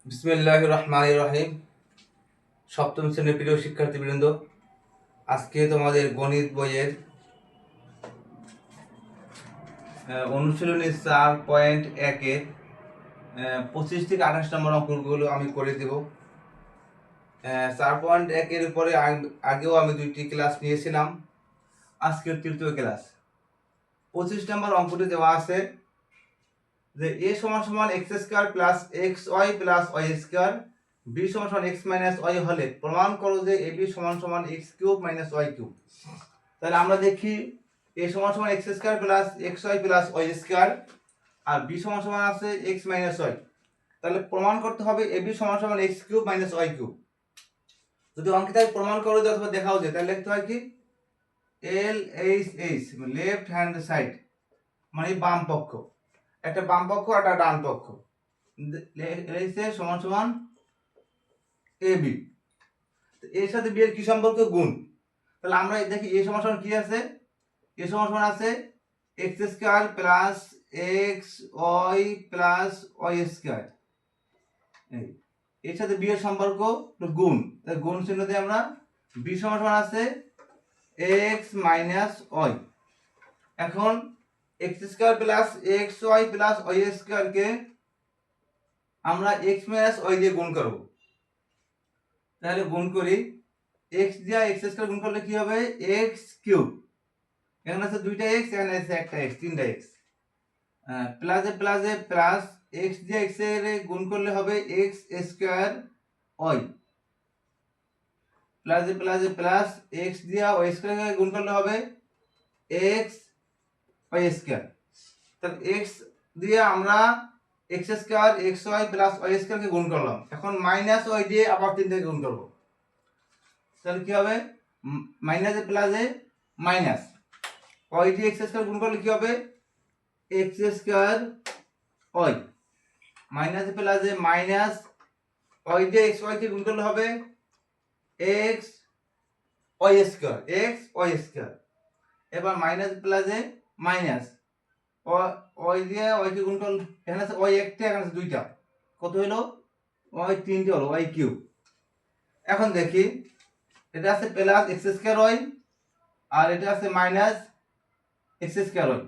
বিসমিল্লাহির রহমানির রহিম। সপ্তম শ্রেণীর প্রিয় শিক্ষার্থীবৃন্দ, আজকে তোমাদের গণিত বইয়ের অনুশীলনী 4.1-এর 25 থেকে 28 নম্বর অঙ্কগুলো আমি করে দেব। 4.1-এর উপরে আগেও আমি 2টি ক্লাস নিয়েছিলাম, আজকের তৃতীয় ক্লাস। 25 নম্বর অঙ্কটি দেওয়া আছে যে a সমান x square plus xy plus y square b সমান x মাইনাস y হলে প্রমাণ করো যে ab সমান x cube minus y cube. তাহলে আমরা দেখি a সমান x square plus xy plus y square আর b সমান আছে x মাইনাস y। তাহলে প্রমাণ করতে হবে ab সমান x cube minus y cube. যদি অঙ্কিত প্রমাণ করো যে অথবা দেখাও যে, তাহলে লিখতে হয় কি LHS লেফট হ্যান্ড সাইড, মানে বাম পক্ষ। একটা বাম পক্ষ আর একটা ডান পক্ষ। LHS সমান AB। এর সাথে b এর কি সম্পর্ক? গুণ। তাহলে আমরা দেখি a সমান কি আছে? a সমান আছে x square plus xy plus y square. এর সাথে b এর সম্পর্ক গুণ, তাই গুণ চিহ্ন দিয়ে আমরা b সমান আছে x মাইনাস y। এখন x square plus xy plus y square কে আমরা x মাইনাস y দিয়ে গুণ করব। তাহলে গুণ করি, x দিয়ে x স্কয়ার গুণ করলে কি হবে? x cube. এখানে আছে দুইটা x, এখানে আছে একটা x, তিনটা x। প্লাসে প্লাসে প্লাস x দিয়ে x এর গুণ করলে হবে x স্কয়ার y। প্লাসে প্লাসে প্লাস x দিয়ে y স্কয়ার গুণ করলে হবে x y স্কয়ার। তাহলে x দিয়ে আমরা x square xy plus y square কে গুণ করলাম। এখন মাইনাস y দিয়ে আবার তিনটাকে গুণ করব। তাহলে কি হবে? মাইনাসে প্লাসে মাইনাস y দিয়ে x স্কয়ার গুণ করলে কি হবে? x square y। মাইনাসে প্লাসে মাইনাস y দিয়ে xy কে গুণ করলে হবে x y square, x y square. এবার মাইনাস প্লাসে মাইনাস y দিয়ে y কে গুণ করলে এখানে আছে y একটা, এখানে আছে দুইটা, কত হলো? y তিনটে হলো, y কিউব। এখন দেখি, এটা আছে প্লাস x স্কয়ার y আর এটা আছে মাইনাস x স্কয়ার y।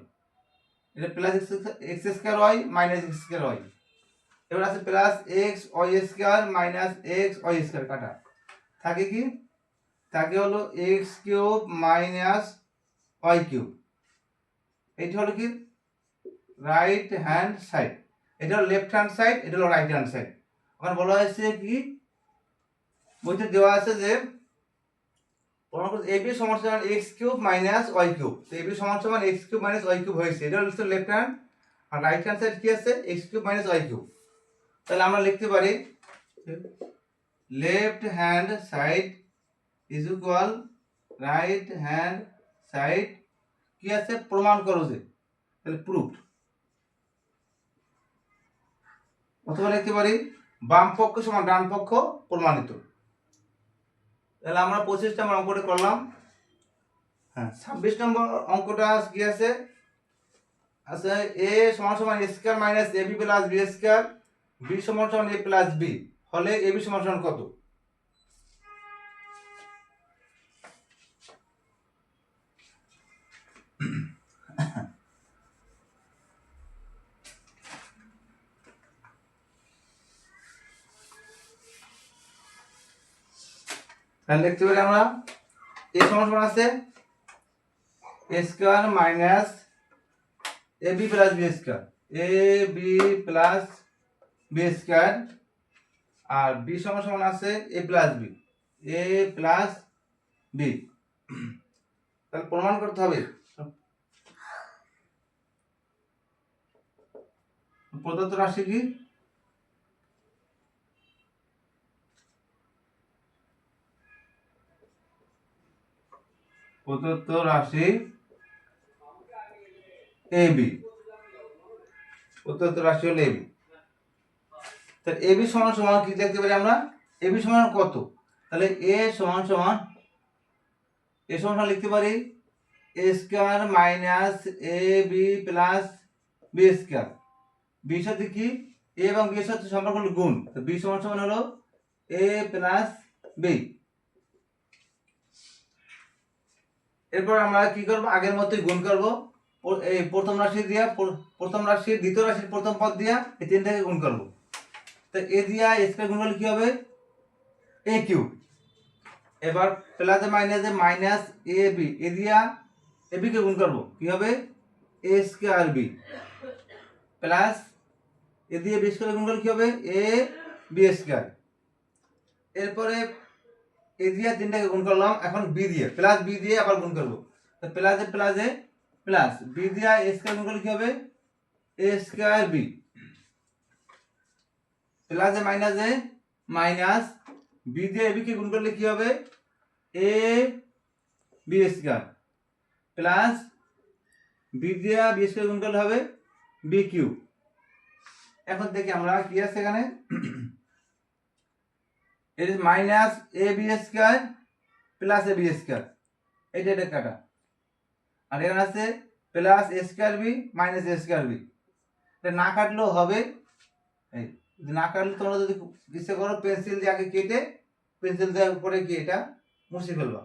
এটা plus x square y minus x square y। এবার আছে plus x y square minus x y square, কাটা থাকে কি? থাকে হলো x cube minus y cube. এটা হলো কি? Right hand side. এটা হলো লেফট হ্যান্ড সাইড, এটা হলো রাইট হ্যান্ড সাইড। ওখানে বলা হয়েছে কি, বইতে দেওয়া আছে যে ab সমান x cube minus y cube. তো ab সমান x cube minus y cube হয়েছে, এটা হলো লেফট হ্যান্ড। আর রাইট হ্যান্ড সাইড কি আছে? x cube minus y cube. তাহলে আমরা লিখতে পারি left hand side is equal right hand side কি আছে? প্রমাণ করো যে। তাহলে প্রুফড। অথবা লিখতে পারি বাম পক্ষ সমান ডান পক্ষ প্রমাণিত। তাহলে আমরা 25 নম্বর অঙ্কটা করলাম। হ্যাঁ, 26 নম্বর অঙ্কটা কি আছে? আছে a সমান a square minus ab plus b square b সমান a প্লাস b হলে ab সমান কত? তাহলে লিখতে পারি আমরা a সমান আছে a square minus ab plus b square, ab plus b square আর b সমান আছে a plus b, a plus b। তাহলে প্রমাণ করতে হবে প্রদত্ত রাশি কি? প্রদত্ত রাশি ab। প্রদত্ত রাশি হলো ab। তাহলে ab সমান কি লিখতে পারি আমরা? ab সমান কত? তাহলে a সমান লিখতে পারি a square minus ab plus b square. b সাথে কি এ এবং বি এর সাথে সম্পর্ক হলো গুণ, তো বি সমান সমান হলো এ প্লাস বি। এরপর আমরা কি করব, আগের মতোই গুণ করব। এই প্রথম রাশি দিয়া প্রথম রাশি দ্বিতীয় রাশির প্রথম পদ দিয়া এই তিনটাকে গুণ করব। তো এ দিয়া এ স্কয়ার গুণ করলে কি হবে, এ কিউব। এবার প্লাসে মাইনাসে মাইনাস এ বি, এ দিয়া এ বি কে গুণ করব, কি হবে এ স্কয়ার বি, প্লাস এ দিয়ে বি স্কয়ার গুণ করলে কি হবে এ বি স্কয়ার। এরপরে এ দিয়ে তিনটাকে গুণ করলাম, এখন বি দিয়ে প্লাস বি দিয়ে আবার গুণ করব। তো প্লাসে প্লাসে প্লাস বি দিয়ে এ স্কয়ার গুণ করলে কি হবে এ স্কয়ার বি, প্লাসে মাইনাসে মাইনাস বি দিয়ে এ বি কে গুণ করলে কি হবে A B square, plus B দিয়ে বি স্কয়ার গুণ করলে হবে বি কিউব। এখন দেখি আমরা কি আছে এখানে, it is minus ab square plus ab square, এটা কাটা। আর এখানে আছে plus a square b minus a square b, এটা না কাটলেও হবে। এই না কাটলে তোমরা যদি ইচ্ছে করো পেন্সিল দিয়ে আগে কেটে পেন্সিল দিয়ে উপরে কি এটা মুছে ফেলবা।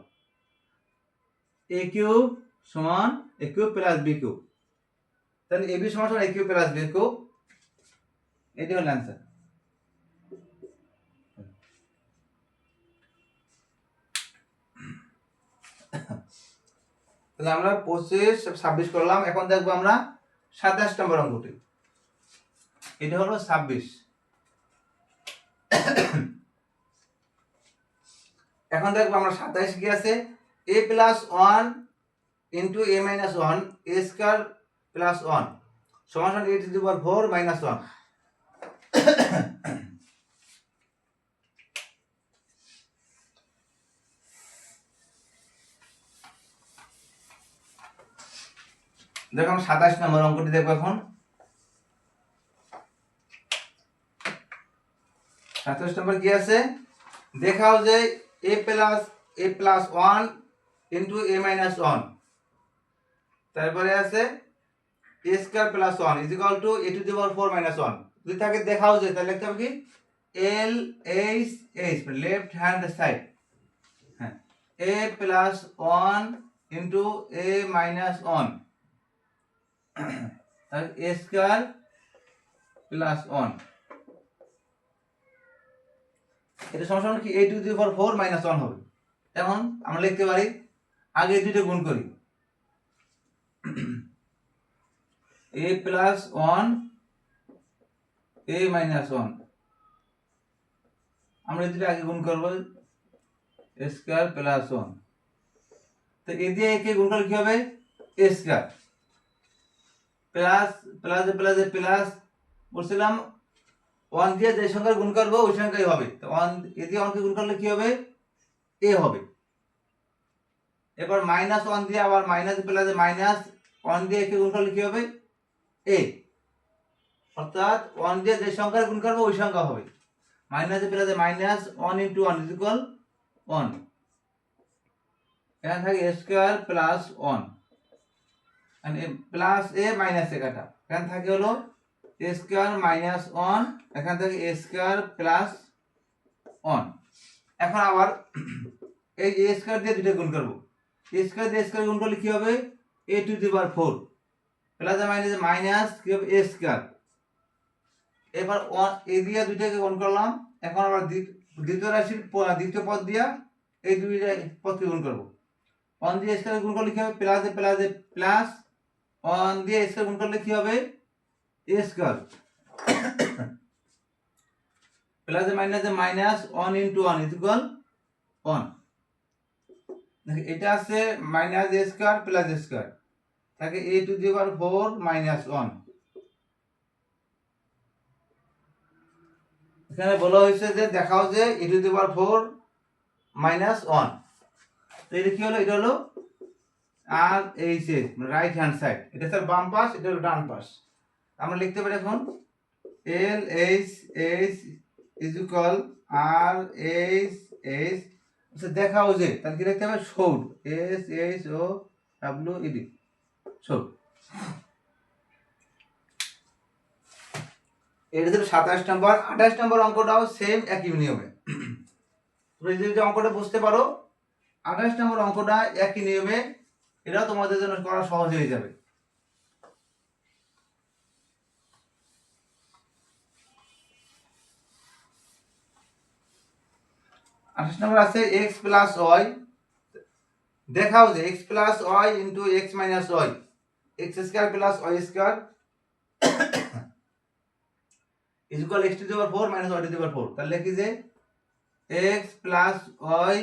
a কিউব সমান a cube plus b cube, তাহলে ab সমান a cube plus b cube, এটা হলো आंसर। তাহলে আমরা 25 26 করলাম। এখন দেখবো আমরা 27 নম্বর অঙ্কটি, এটা হলো 26। এখন দেখবো আমরা 27 কি আছে, a plus 1 into a minus 1 a square plus 1 সমান সমান a to the power 4 minus 1। দেখো আমরা 27 নম্বর অঙ্কটি দেখবো। এখন 27 নম্বর কি আছে, দেখাও যে a plus 1 into a minus 1, তারপরে আছে a square plus 1 is equal to a to the power 4 minus 1। যদি থাকে দেখাও যে, তাহলে লিখতে হবে কি l h h left hand side, হ্যাঁ a plus 1 into a minus 1 আর a স্কয়ার প্লাস 1, এটা সমান কি a to the power 4 minus 1 হবে। এখন আমরা লিখতে পারি আগে দুটো গুণ করি, a প্লাস 1 a মাইনাস 1, আমরা দুটো আগে গুণ করব a স্কয়ার প্লাস 1। তো এ দিয়ে একে গুণ করলে কি হবে a square, plus plus plus plus বলছিলাম 1 দিয়ে যে সংখ্যা গুণ করব ওই সংখ্যাই হবে। তো 1 এ দিয়ে 1 কে গুণ করলে কি হবে a হবে। এবার মাইনাস 1 দিয়ে আবার মাইনাস প্লাস মাইনাস 1 দিয়ে একে গুণ করলে কি হবে a, অর্থাৎ 1 দিয়ে যে সংখ্যা গুণ করব ওই সংখ্যা হবে। Minus plus minus 1 into 1 is equal 1, এখানে থাকে a square plus 1 and a plus a minus a কাটা, এখানে থাকে হলো a স্কয়ার মাইনাস 1, এখানে থাকে a স্কয়ার প্লাস 1। এখন আবার এই a স্কয়ার দিয়ে দুটো গুণ করব, a স্কয়ার দিয়ে স্কয়ার গুণ করলে কি হবে a to the power 4 plus minus minus কি হবে a স্কয়ার। এবার a দিয়ে দুটোকে গুণ করলাম, এখন আবার দ্বিতীয় রাশির দ্বিতীয় পদ দিয়া এই দুইটা পদকে গুণ করব। 1 দিয়ে স্কয়ার গুণ করলে কি হবে প্লাস প্লাস 1 দিয়ে স্কয়ার গুণ করলে কি হবে a square, plus minus minus 1 into 1 is equal 1। দেখো এটা আছে minus a square plus a square, থাকে a to the power 4 minus 1। এখানে বলা হয়েছে যে দেখাও যে a to the power 4 minus 1, তো এটা কি হলো, এটা হলো R H a right hand side, এটা স্যার বাম পাশ, এটা হলো ডান পাশ। আমরা লিখতে পারি এখন L H H is equal R H H, আচ্ছা দেখাও যে, তাহলে কি লিখতে হবে showed, S H O W E D, showed. এটা ছিল 27 নম্বর। 28 নম্বর অঙ্কটাও সেম একই নিয়মে। তুমি যদি অঙ্কটা বুঝতে পারো, 28 নম্বর অঙ্কটা একই নিয়মে, এটাও তোমাদের জন্য করা সহজ হয়ে যাবে। আঠাশ নম্বর আছে এক্স প্লাস ওয়াই, দেখাও যে x plus y into x minus Y, x square plus Y square is equal x to the power 4 minus y to the power 4। তাহলে লিখি যে x plus y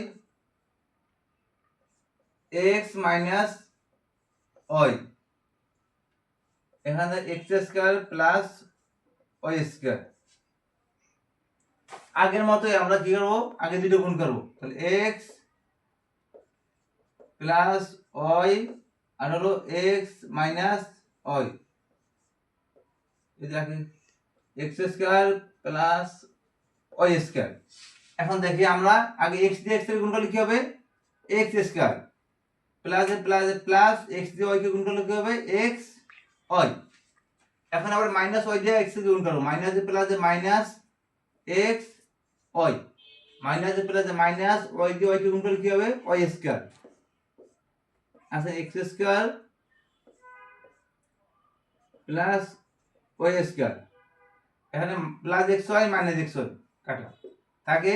x minus y, এখানে x square plus Y square. আগের মতোই আমরা কি করবো, আগে দুটো গুণ করবো। তাহলে এক্স প্লাস ওয়াই আর হলো X minus Y, x square plus Y square. এখন দেখি আমরা আগে এক্স দিয়ে এক্স এর গুণ করলে কি হবে, x square plus plus plus x দিয়ে ওয়াই কে গুণ করলে কি হবে, এক্স ওয়াই। এখন আবার মাইনাস ওয়াই দিয়ে এক্স কে গুণ করবো, minus plus minus x y, minus plus minus y দিয়ে ওয়াই কে গুণ করলে কি হবে, ওয়াই স্কোয়ার। আচ্ছা x square plus Y square, এখানে plus x y minus x y কাটা থাকে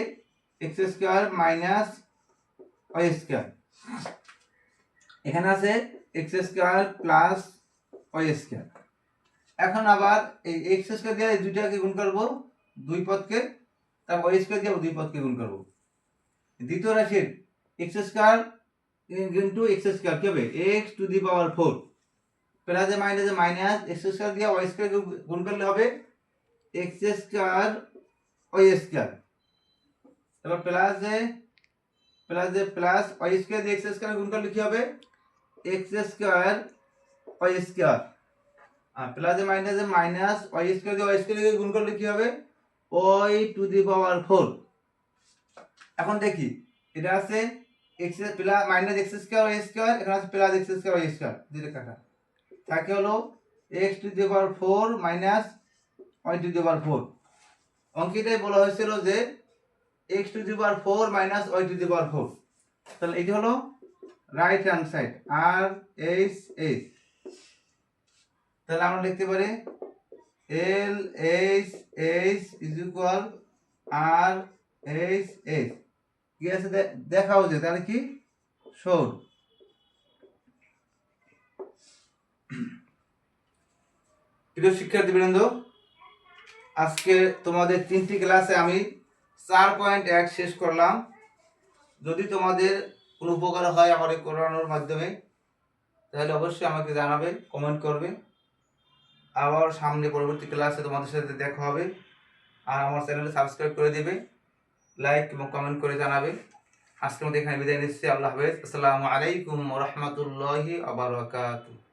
x square minus y square, এখানে আছে x square plus Y square. এখন আবার এই এক্স স্কোয়ার দিয়ে দুইটাকে গুণ করব, দুই পদকে, তারপর ওয়াই স্কোয়ার দিয়ে দুই পদকে গুণ করব। দ্বিতীয় রাশির x square into x square কি হবে, x to the power 4 plus minus x square দিয়ে ওয়াই স্কোয়ার গুণ করলে হবে এক্স স্কোয়ার ওয়াই স্কোয়ার। এবার প্লাস ওয়াই স্কোয়ার দিয়ে এক্স স্কোয়ার গুণ করলে কি হবে, এক্স স্কোয়ার ওয়াই স্কোয়ার। আর প্লাস মাইনাস ওয়াই স্কোয়ার দিয়ে ওয়াই স্কোয়ার গুণ করলে কি হবে, ওয়াই টু দি পাওয়ার 4। এখন দেখি এটা আছে x plus minus x square y square, এখানে আছে plus x square y square, দুইটা কাটা থাকে হলো x to the power 4 minus y to the power 4। অঙ্কিটাই বলা হয়েছিল যে x to the power 4 minus y to the power 4। তাহলে এটা হলো right hand side R H H. তাহলে আমরা লিখতে পারি L H H is equal R H H. কি আছে দেখাও যে তাহলে কি সৌর। প্রিয় শিক্ষার্থীবৃন্দ, আজকে তোমাদের 3টি ক্লাসে আমি 4.1 শেষ করলাম। যদি তোমাদের কোনো উপকার হয় আমার এই করানোর মাধ্যমে, তাহলে অবশ্যই আমাকে জানাবে, কমেন্ট করবে। আবার সামনে পরবর্তী ক্লাসে তোমাদের সাথে দেখা হবে। আর আমার চ্যানেলে সাবস্ক্রাইব করে দিবে, লাইক এবং কমেন্ট করে জানাবে। আজকের মধ্যে এখানে বিদায় নিচ্ছি। আল্লাহ হাফেজ। আসসালামু আলাইকুম ওয়া রাহমাতুল্লাহি ওয়া বারাকাতুহু।